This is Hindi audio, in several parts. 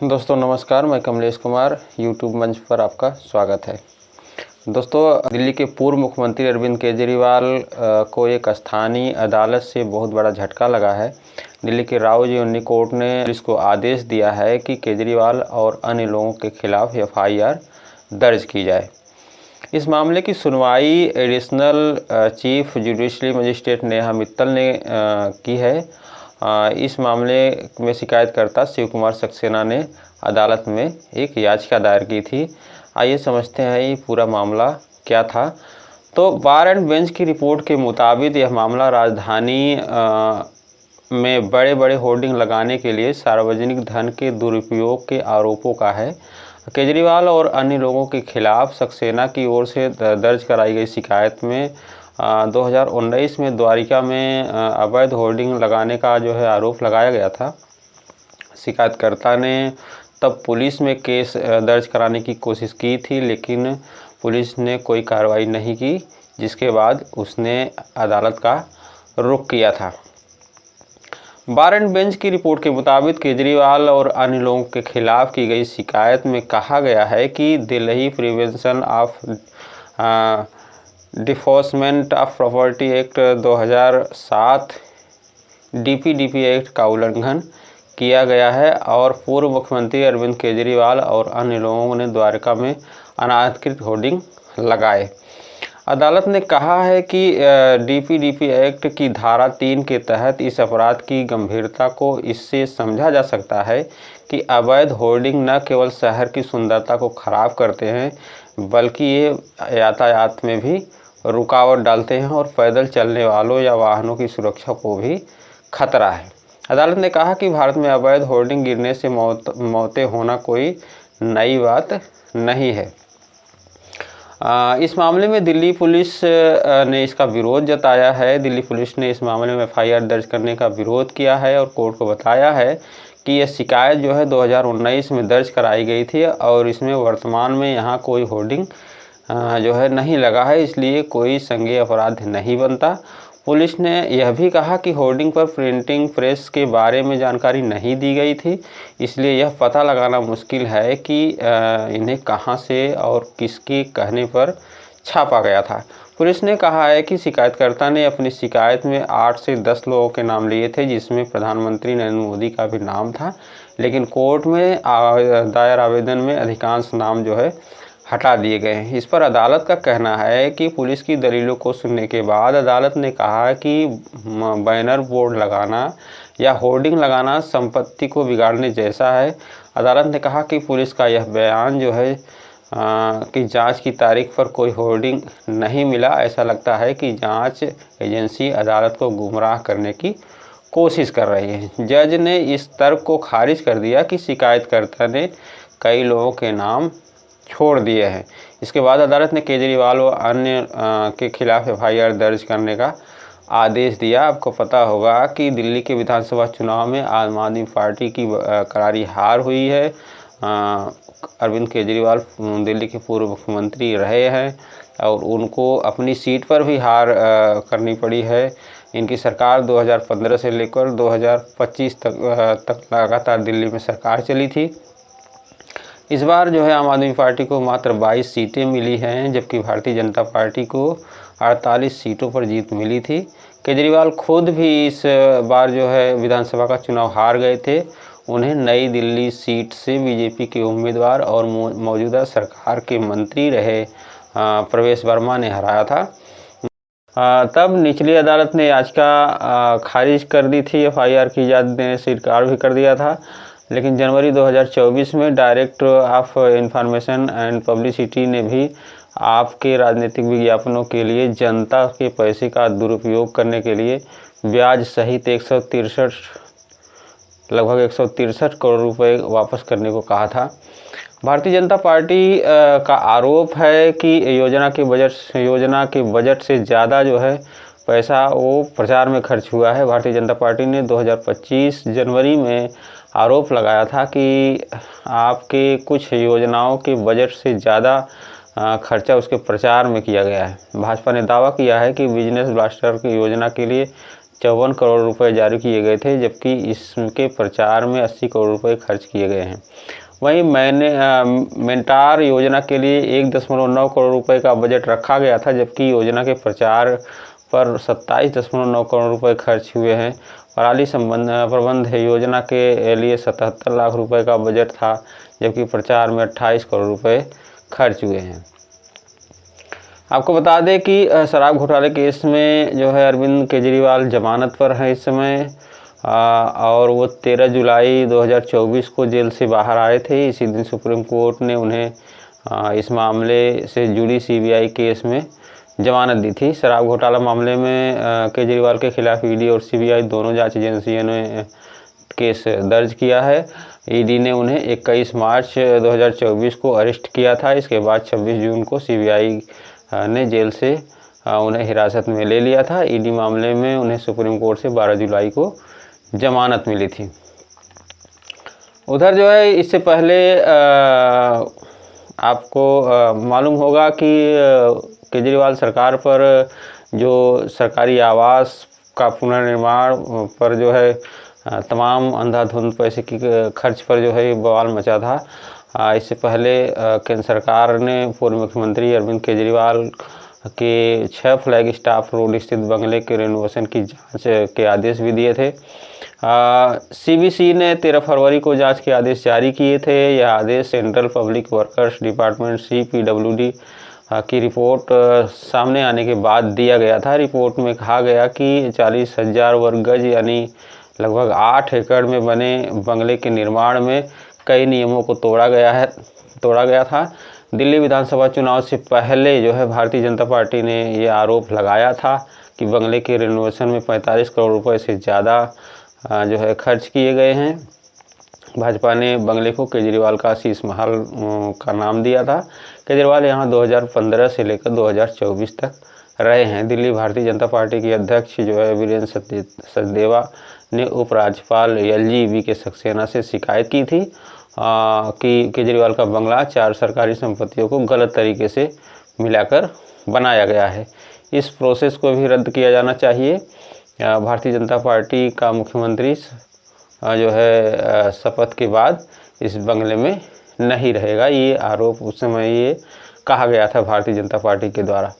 दोस्तों नमस्कार, मैं कमलेश कुमार यूट्यूब मंच पर आपका स्वागत है। दोस्तों, दिल्ली के पूर्व मुख्यमंत्री अरविंद केजरीवाल को एक स्थानीय अदालत से बहुत बड़ा झटका लगा है। दिल्ली के राउज कोर्ट ने पुलिस को आदेश दिया है कि केजरीवाल और अन्य लोगों के खिलाफ FIR दर्ज की जाए। इस मामले की सुनवाई additional chief judiciary magistrate Neha Mittal ने की है। इस मामले में शिकायतकर्ता शिव कुमार सक्सेना ने अदालत में एक याचिका दायर की थी। आइए समझते हैं ये पूरा मामला क्या था। तो बार एंड बेंच की रिपोर्ट के मुताबिक यह मामला राजधानी में बड़े बड़े होर्डिंग लगाने के लिए सार्वजनिक धन के दुरुपयोग के आरोपों का है। केजरीवाल और अन्य लोगों के खिलाफ सक्सेना की ओर से दर्ज कराई गई शिकायत में 2019 में द्वारिका में अवैध होर्डिंग लगाने का जो है आरोप लगाया गया था। शिकायतकर्ता ने तब पुलिस में केस दर्ज कराने की कोशिश की थी, लेकिन पुलिस ने कोई कार्रवाई नहीं की, जिसके बाद उसने अदालत का रुख किया था। बार एंड बेंच की रिपोर्ट के मुताबिक केजरीवाल और अन्य लोगों के खिलाफ की गई शिकायत में कहा गया है कि Delhi prevention of defacement of property act 2007 DPDP act का उल्लंघन किया गया है और पूर्व मुख्यमंत्री अरविंद केजरीवाल और अन्य लोगों ने द्वारका में अनाधिकृत होर्डिंग लगाए। अदालत ने कहा है कि DPDP एक्ट की धारा 3 के तहत इस अपराध की गंभीरता को इससे समझा जा सकता है कि अवैध होर्डिंग न केवल शहर की सुंदरता को खराब करते हैं, बल्कि ये यातायात में भी रुकावट डालते हैं और पैदल चलने वालों या वाहनों की सुरक्षा को भी खतरा है। अदालत ने कहा कि भारत में अवैध होर्डिंग गिरने से मौतें होना कोई नई बात नहीं है। इस मामले में दिल्ली पुलिस ने इसका विरोध जताया है। दिल्ली पुलिस ने इस मामले में FIR दर्ज करने का विरोध किया है और कोर्ट को बताया है कि यह शिकायत जो है 2019 में दर्ज कराई गई थी और इसमें वर्तमान में यहाँ कोई होर्डिंग जो है नहीं लगा है, इसलिए कोई संज्ञेय अपराध नहीं बनता। पुलिस ने यह भी कहा कि होर्डिंग पर प्रिंटिंग प्रेस के बारे में जानकारी नहीं दी गई थी, इसलिए यह पता लगाना मुश्किल है कि इन्हें कहां से और किसके कहने पर छापा गया था। पुलिस ने कहा है कि शिकायतकर्ता ने अपनी शिकायत में 8 से 10 लोगों के नाम लिए थे, जिसमें प्रधानमंत्री नरेंद्र मोदी का भी नाम था, लेकिन कोर्ट में दायर आवेदन में अधिकांश नाम जो है हटा दिए गए हैं। इस पर अदालत का कहना है कि पुलिस की दलीलों को सुनने के बाद अदालत ने कहा कि बैनर बोर्ड लगाना या होर्डिंग लगाना संपत्ति को बिगाड़ने जैसा है। अदालत ने कहा कि पुलिस का यह बयान जो है कि जांच की तारीख पर कोई होर्डिंग नहीं मिला, ऐसा लगता है कि जांच एजेंसी अदालत को गुमराह करने की कोशिश कर रही है। जज ने इस तर्क को खारिज कर दिया कि शिकायतकर्ता ने कई लोगों के नाम छोड़ दिए हैं। इसके बाद अदालत ने केजरीवाल और अन्य के खिलाफ FIR दर्ज करने का आदेश दिया। आपको पता होगा कि दिल्ली के विधानसभा चुनाव में आम आदमी पार्टी की करारी हार हुई है। अरविंद केजरीवाल दिल्ली के पूर्व मुख्यमंत्री रहे हैं और उनको अपनी सीट पर भी हार करनी पड़ी है। इनकी सरकार 2015 से लेकर 2025 तक लगातार दिल्ली में सरकार चली थी। इस बार जो है आम आदमी पार्टी को मात्र 22 सीटें मिली हैं, जबकि भारतीय जनता पार्टी को 48 सीटों पर जीत मिली थी। केजरीवाल खुद भी इस बार जो है विधानसभा का चुनाव हार गए थे। उन्हें नई दिल्ली सीट से BJP के उम्मीदवार और मौजूदा सरकार के मंत्री रहे प्रवेश वर्मा ने हराया था। तब निचली अदालत ने याचिका खारिज कर दी थी। FIR की इजाज़त देने से इनकार भी कर दिया था, लेकिन जनवरी 2024 में director of information and publicity ने भी आपके राजनीतिक विज्ञापनों के लिए जनता के पैसे का दुरुपयोग करने के लिए ब्याज सहित लगभग 163 करोड़ रुपए वापस करने को कहा था। भारतीय जनता पार्टी का आरोप है कि योजना के बजट से ज़्यादा जो है पैसा वो प्रचार में खर्च हुआ है। भारतीय जनता पार्टी ने 2025 जनवरी में आरोप लगाया था कि आपके कुछ योजनाओं के बजट से ज़्यादा खर्चा उसके प्रचार में किया गया है। भाजपा ने दावा किया है कि बिजनेस ब्लास्टर की योजना के लिए 54 करोड़ रुपए जारी किए गए थे, जबकि इसके प्रचार में 80 करोड़ रुपए खर्च किए गए हैं। वहीं मेंटार योजना के लिए 1.9 करोड़ रुपए का बजट रखा गया था, जबकि योजना के प्रचार पर 27.9 करोड़ रुपए खर्च हुए हैं। पराली प्रबंध योजना के लिए 77 लाख रुपए का बजट था, जबकि प्रचार में 28 करोड़ रुपए खर्च हुए हैं। आपको बता दें कि शराब घोटाले केस में जो है अरविंद केजरीवाल जमानत पर हैं इस समय, और वो 13 जुलाई 2024 को जेल से बाहर आए थे। इसी दिन सुप्रीम कोर्ट ने उन्हें इस मामले से जुड़ी सीबीआई केस में जमानत दी थी। शराब घोटाला मामले में केजरीवाल के खिलाफ ईडी और सीबीआई दोनों जांच एजेंसियों ने केस दर्ज किया है। ईडी ने उन्हें 21 मार्च 2024 को अरेस्ट किया था। इसके बाद 26 जून को सीबीआई ने जेल से उन्हें हिरासत में ले लिया था। ईडी मामले में उन्हें सुप्रीम कोर्ट से 12 जुलाई को जमानत मिली थी। उधर जो है इससे पहले आपको मालूम होगा कि केजरीवाल सरकार पर जो सरकारी आवास का पुनर्निर्माण पर जो है तमाम अंधाधुंध पैसे की खर्च पर जो है बवाल मचा था। इससे पहले केंद्र सरकार ने पूर्व मुख्यमंत्री अरविंद केजरीवाल के 6 फ्लैग स्टाफ रोड स्थित बंगले के रेनोवेशन की जांच के आदेश भी दिए थे। सीबीसी ने 13 फरवरी को जांच के आदेश जारी किए थे। यह आदेश central public works department CPWD की रिपोर्ट सामने आने के बाद दिया गया था। रिपोर्ट में कहा गया कि 40,000 वर्ग गज यानी लगभग 8 एकड़ में बने बंगले के निर्माण में कई नियमों को तोड़ा गया था। दिल्ली विधानसभा चुनाव से पहले जो है भारतीय जनता पार्टी ने ये आरोप लगाया था कि बंगले के रेनोवेशन में 45 करोड़ रुपए से ज़्यादा जो है खर्च किए गए हैं। भाजपा ने बंगले को केजरीवाल का शीश महल का नाम दिया था। केजरीवाल यहाँ 2015 से लेकर 2024 तक रहे हैं। दिल्ली भारतीय जनता पार्टी के अध्यक्ष जो है वीरेंद्र सचदेवा ने उपराज्यपाल LG के सक्सेना से शिकायत की थी कि केजरीवाल का बंगला 4 सरकारी संपत्तियों को गलत तरीके से मिलाकर बनाया गया है। इस प्रोसेस को भी रद्द किया जाना चाहिए। भारतीय जनता पार्टी का मुख्यमंत्री जो है शपथ के बाद इस बंगले में नहीं रहेगा। ये आरोप उस समय ये कहा गया था भारतीय जनता पार्टी के द्वारा।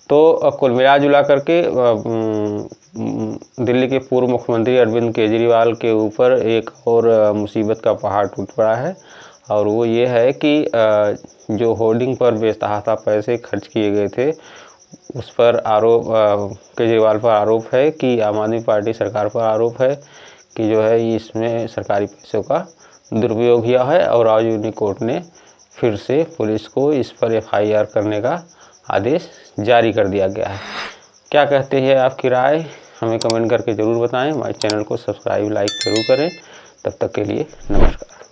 तो कुल मिला जुला करके दिल्ली के पूर्व मुख्यमंत्री अरविंद केजरीवाल के ऊपर एक और मुसीबत का पहाड़ टूट पड़ा है, और वो ये है कि जो होर्डिंग पर बेतहाशा पैसे खर्च किए गए थे उस पर आरोप केजरीवाल पर आरोप है कि आम आदमी पार्टी सरकार पर आरोप है कि जो है इसमें सरकारी पैसों का दुरुपयोग किया है, और आज यूनिक कोर्ट ने फिर से पुलिस को इस पर FIR करने का आदेश जारी कर दिया गया है। क्या कहते हैं आपकी राय हमें कमेंट करके ज़रूर बताएं। हमारे चैनल को सब्सक्राइब लाइक जरूर करें। तब तक के लिए नमस्कार।